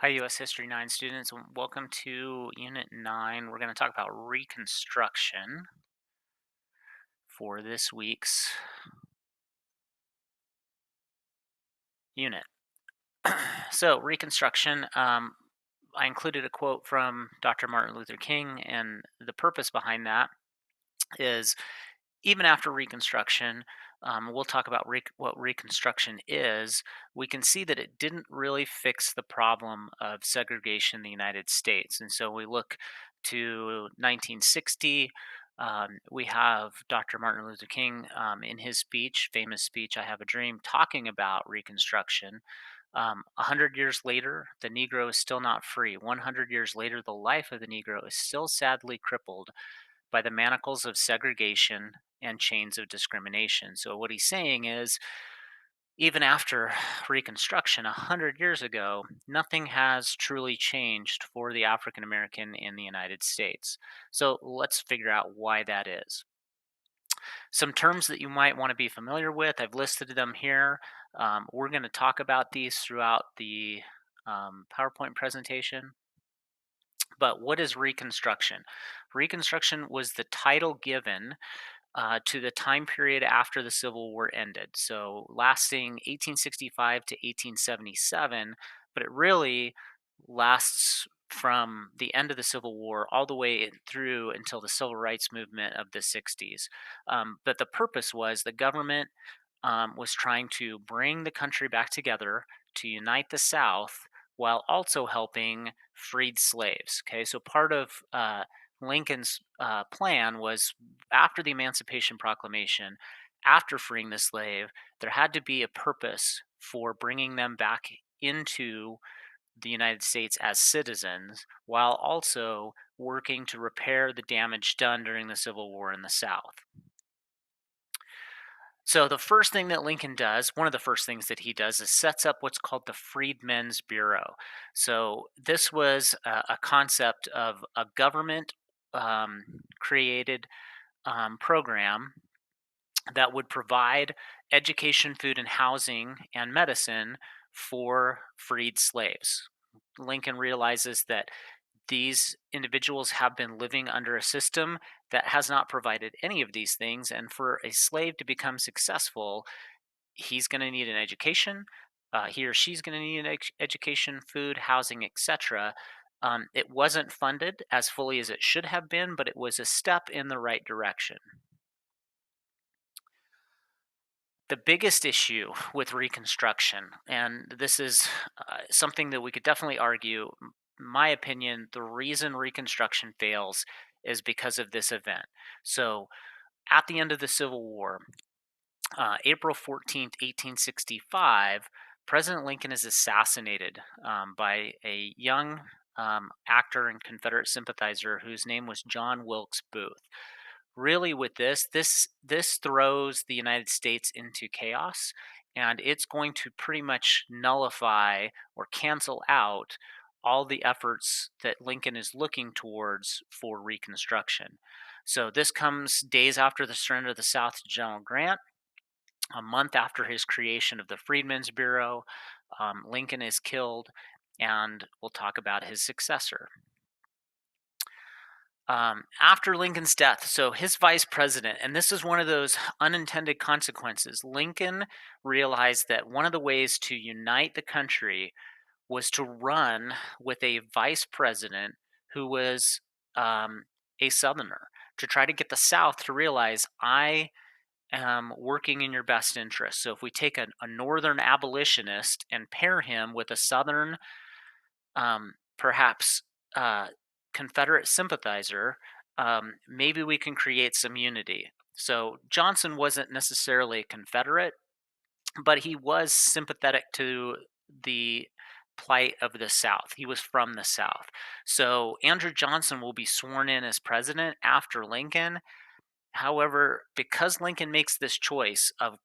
Hi, U.S. History 9 students. Welcome to Unit 9. We're going to talk about Reconstruction for this week's unit. So, Reconstruction, I included a quote from Dr. Martin Luther King, and the purpose behind that is even after Reconstruction, we'll talk about what Reconstruction is. We can see that it didn't really fix the problem of segregation in the United States. And so we look to 1960. We have Dr. Martin Luther King in his speech, famous speech, I Have a Dream, talking about Reconstruction. 100 years later, the Negro is still not free. 100 years later, the life of the Negro is still sadly crippled by the manacles of segregation and chains of discrimination. So, what he's saying is, even after Reconstruction 100 years ago, nothing has truly changed for the African American in the United States. So, let's figure out why that is. Some terms that you might want to be familiar with, I've listed them here. We're going to talk about these throughout the PowerPoint presentation. But what is Reconstruction? Reconstruction was the title given to the time period after the Civil War ended. So lasting 1865 to 1877, but it really lasts from the end of the Civil War all the way through until the Civil Rights Movement of the 60s. But the purpose was the government was trying to bring the country back together to unite the South while also helping freed slaves. Okay, so part of Lincoln's plan was after the Emancipation Proclamation, after freeing the slave, there had to be a purpose for bringing them back into the United States as citizens while also working to repair the damage done during the Civil War in the South. So the first thing that Lincoln does, one of the first things that he does, is sets up what's called the Freedmen's Bureau. So this was a concept of a government created program that would provide education, food, and housing and medicine for freed slaves. Lincoln realizes that these individuals have been living under a system that has not provided any of these things. And for a slave to become successful, he's going to need an education. He or she's going to need an education, food, housing, etc. It wasn't funded as fully as it should have been, but it was a step in the right direction. The biggest issue with Reconstruction, and this is something that we could definitely argue, my opinion, the reason Reconstruction fails is because of this event. So, at the end of the Civil War, April 14th, 1865, President Lincoln is assassinated by a young actor and Confederate sympathizer whose name was John Wilkes Booth. Really, with this throws the United States into chaos, and it's going to pretty much nullify or cancel out all the efforts that Lincoln is looking towards for Reconstruction. So this comes days after the surrender of the South to General Grant, a month after his creation of the Freedmen's Bureau. Lincoln is killed, and we'll talk about his successor. After Lincoln's death, so his vice president, and this is one of those unintended consequences, Lincoln realized that one of the ways to unite the country was to run with a vice president who was a Southerner, to try to get the South to realize, I am working in your best interest. So if we take a Northern abolitionist and pair him with a Southern, perhaps Confederate sympathizer, maybe we can create some unity. So Johnson wasn't necessarily a Confederate, but he was sympathetic to the plight of the South. He was from the South. So Andrew Johnson will be sworn in as president after Lincoln. However, because Lincoln makes this choice of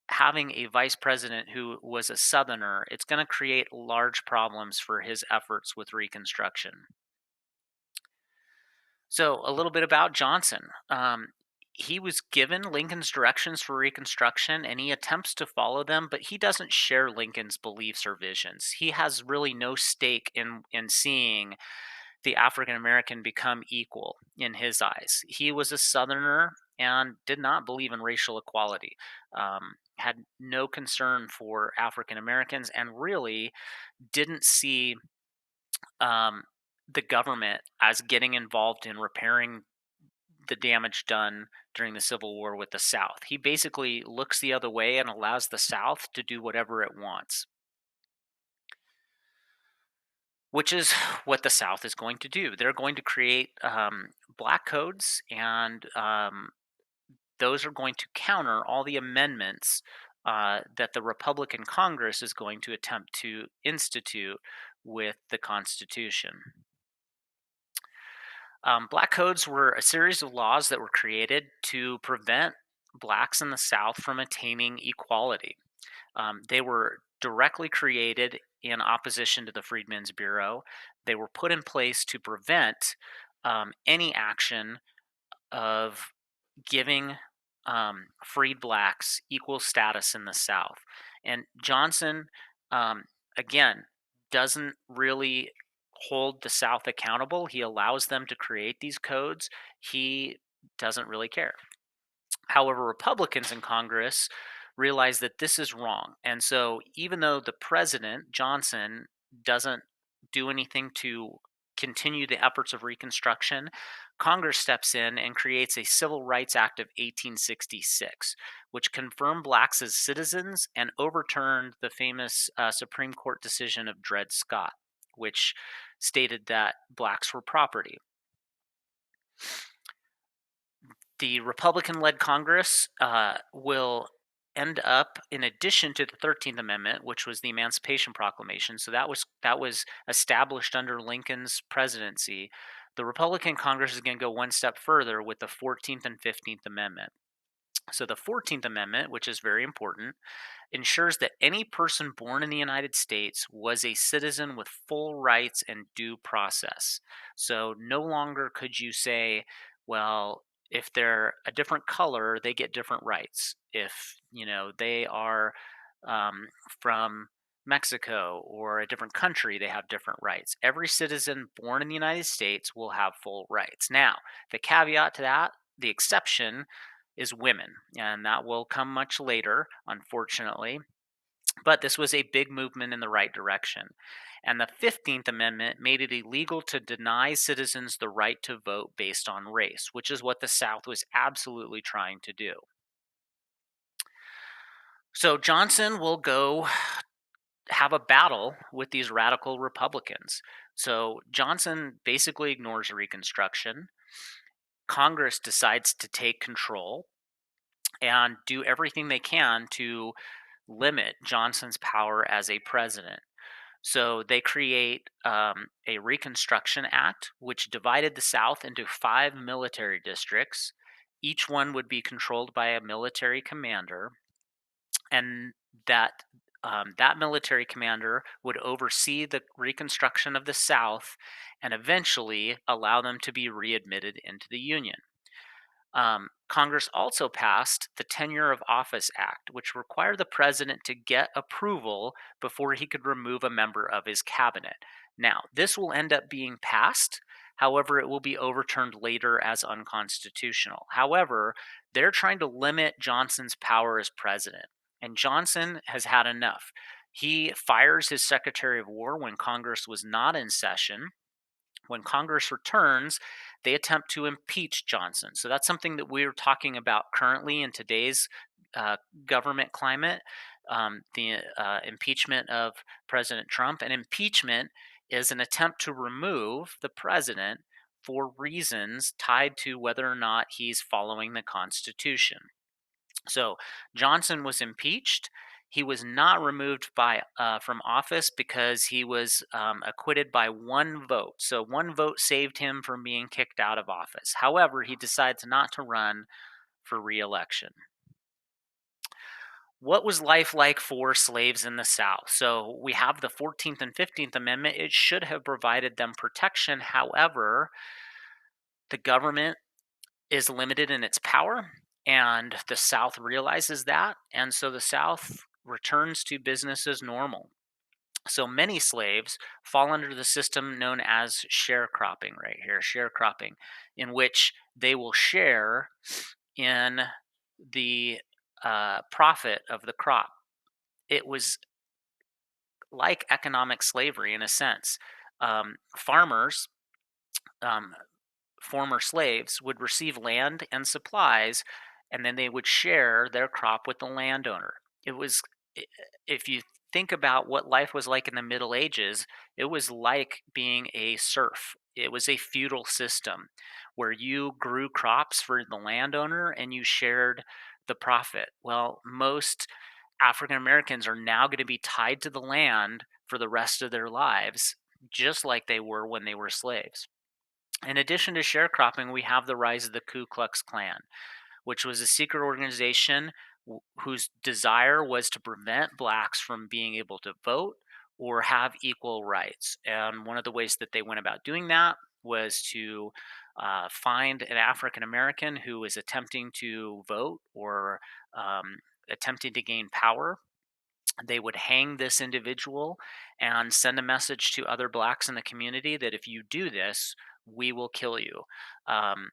having a vice president who was a Southerner, it's going to create large problems for his efforts with Reconstruction. So, a little bit about Johnson. he was given Lincoln's directions for Reconstruction and he attempts to follow them, but he doesn't share Lincoln's beliefs or visions. He has really no stake in seeing the African American become equal in his eyes. He was a Southerner and did not believe in racial equality, had no concern for African Americans, and really didn't see um, the government as getting involved in repairing the damage done during the Civil War with the South. He basically looks the other way and allows the South to do whatever it wants, which is what the South is going to do. They're going to create black codes, and those are going to counter all the amendments that the Republican Congress is going to attempt to institute with the Constitution. Black codes were a series of laws that were created to prevent blacks in the South from attaining equality. They were directly created in opposition to the Freedmen's Bureau. They were put in place to prevent any action of giving freed blacks equal status in the South. And Johnson, um, again, doesn't really hold the South accountable. He allows them to create these codes. He doesn't really care. However, Republicans in Congress realize that this is wrong. And so, even though the president, Johnson, doesn't do anything to continue the efforts of Reconstruction, Congress steps in and creates a Civil Rights Act of 1866, which confirmed blacks as citizens and overturned the famous Supreme Court decision of Dred Scott, which stated that blacks were property. The Republican-led Congress will end up, in addition to the 13th Amendment, which was the Emancipation Proclamation, so that was established under Lincoln's presidency. The Republican Congress is going to go one step further with the 14th and 15th Amendment. So the 14th Amendment, which is very important, ensures that any person born in the United States was a citizen with full rights and due process. So no longer could you say, well, if they're a different color, they get different rights. If they are from Mexico or a different country, they have different rights. Every citizen born in the United States will have full rights. Now, the caveat to that, the exception, is women, and that will come much later, unfortunately. But this was a big movement in the right direction. And the 15th Amendment made it illegal to deny citizens the right to vote based on race, which is what the South was absolutely trying to do. So Johnson will go have a battle with these radical Republicans. So Johnson basically ignores Reconstruction. Congress decides to take control and do everything they can to limit Johnson's power as a president. So they create a Reconstruction Act, which divided the South into 5 military districts. Each one would be controlled by a military commander, and that military commander would oversee the reconstruction of the South and eventually allow them to be readmitted into the Union. Congress also passed the Tenure of Office Act, which required the president to get approval before he could remove a member of his cabinet. Now, this will end up being passed. However, it will be overturned later as unconstitutional. However, they're trying to limit Johnson's power as president, and Johnson has had enough. He fires his Secretary of War when Congress was not in session. When Congress returns, they attempt to impeach Johnson. So that's something that we're talking about currently in today's government climate, the impeachment of President Trump. And impeachment is an attempt to remove the president for reasons tied to whether or not he's following the Constitution. So Johnson was impeached. He was not removed from office because he was acquitted by one vote. So one vote saved him from being kicked out of office. However, he decides not to run for re-election. What was life like for slaves in the South? So we have the 14th and 15th Amendment. It should have provided them protection. However, the government is limited in its power, and the South realizes that, and so the South returns to business as normal. So many slaves fall under the system known as sharecropping, right here, sharecropping, in which they will share in the profit of the crop. It was like economic slavery in a sense. Farmers, um, former slaves, would receive land and supplies, and then they would share their crop with the landowner. It was, if you think about what life was like in the Middle Ages, it was like being a serf. It was a feudal system where you grew crops for the landowner and you shared the profit. Well, most African Americans are now going to be tied to the land for the rest of their lives, just like they were when they were slaves. In addition to sharecropping, we have the rise of the Ku Klux Klan, which was a secret organization whose desire was to prevent blacks from being able to vote or have equal rights. And one of the ways that they went about doing that was to find an African American who was attempting to vote or attempting to gain power. They would hang this individual and send a message to other blacks in the community that if you do this, we will kill you. Um,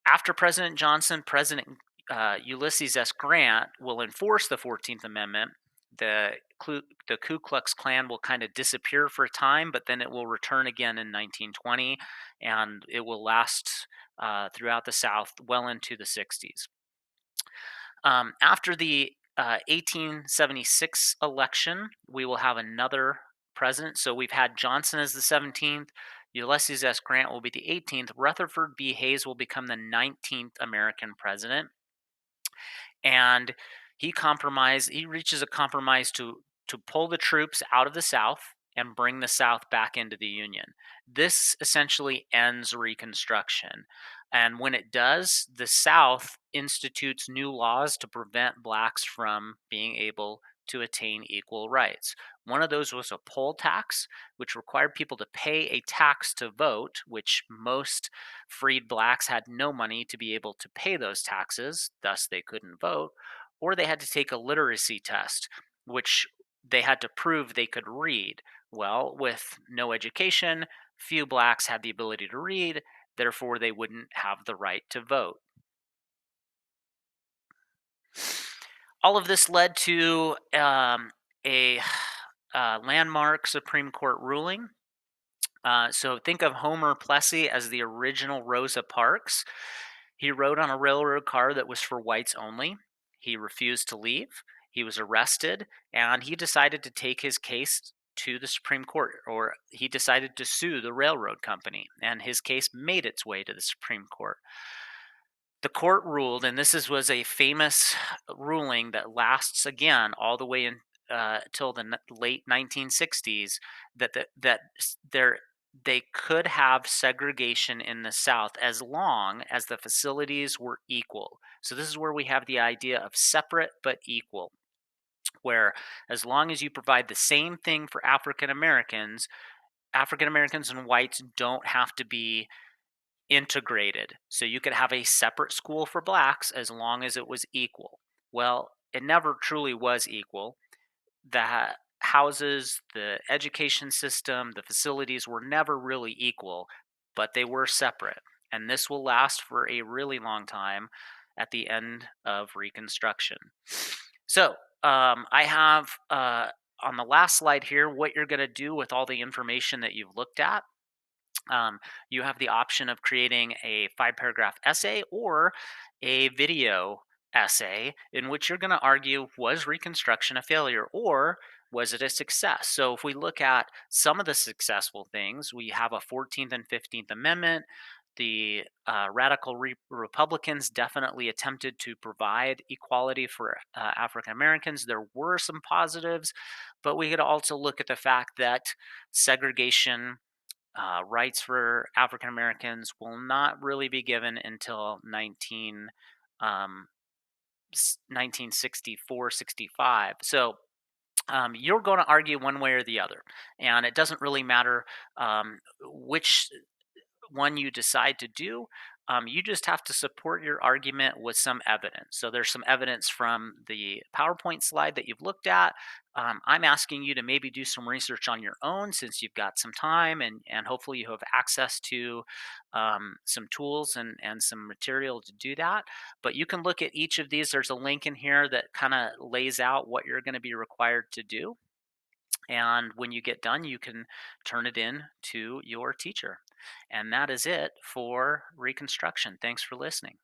After President Johnson, President Ulysses S. Grant will enforce the 14th Amendment. The Ku Klux Klan will kind of disappear for a time, but then it will return again in 1920, and it will last throughout the South well into the 60s. After the 1876 election, we will have another president. So we've had Johnson as the 17th. Ulysses S. Grant will be the 18th. Rutherford B. Hayes will become the 19th American president. And he reaches a compromise to pull the troops out of the South and bring the South back into the Union. This essentially ends Reconstruction. And when it does, the South institutes new laws to prevent blacks from being able to attain equal rights. One of those was a poll tax, which required people to pay a tax to vote, which most freed blacks had no money to be able to pay those taxes, thus they couldn't vote, or they had to take a literacy test, which they had to prove they could read. Well, with no education, few blacks had the ability to read, therefore they wouldn't have the right to vote. All of this led to a landmark Supreme Court ruling. So think of Homer Plessy as the original Rosa Parks. He rode on a railroad car that was for whites only. He refused to leave. He was arrested, and he decided to take his case to the Supreme Court, or he decided to sue the railroad company, and his case made its way to the Supreme Court. The court ruled, and was a famous ruling that lasts again all the way in till the late 1960s, that they could have segregation in the South as long as the facilities were equal. So this is where we have the idea of separate but equal, where as long as you provide the same thing for African Americans and whites don't have to be integrated. So you could have a separate school for blacks as long as it was equal. Well, it never truly was equal. The houses, the education system, the facilities were never really equal, but they were separate. And this will last for a really long time at the end of Reconstruction. So I have on the last slide here what you're going to do with all the information that you've looked at. You have the option of creating a 5-paragraph essay or a video essay in which you're going to argue, was Reconstruction a failure or was it a success? So if we look at some of the successful things, we have a 14th and 15th Amendment. The radical Republicans definitely attempted to provide equality for African Americans. There were some positives, but we could also look at the fact that segregation, rights for African Americans will not really be given until 1964, 65. So you're going to argue one way or the other. And it doesn't really matter which one you decide to do. You just have to support your argument with some evidence. So there's some evidence from the PowerPoint slide that you've looked at. I'm asking you to maybe do some research on your own since you've got some time and hopefully you have access to some tools and some material to do that. But you can look at each of these. There's a link in here that kind of lays out what you're going to be required to do. And when you get done, you can turn it in to your teacher. And that is it for Reconstruction. Thanks for listening.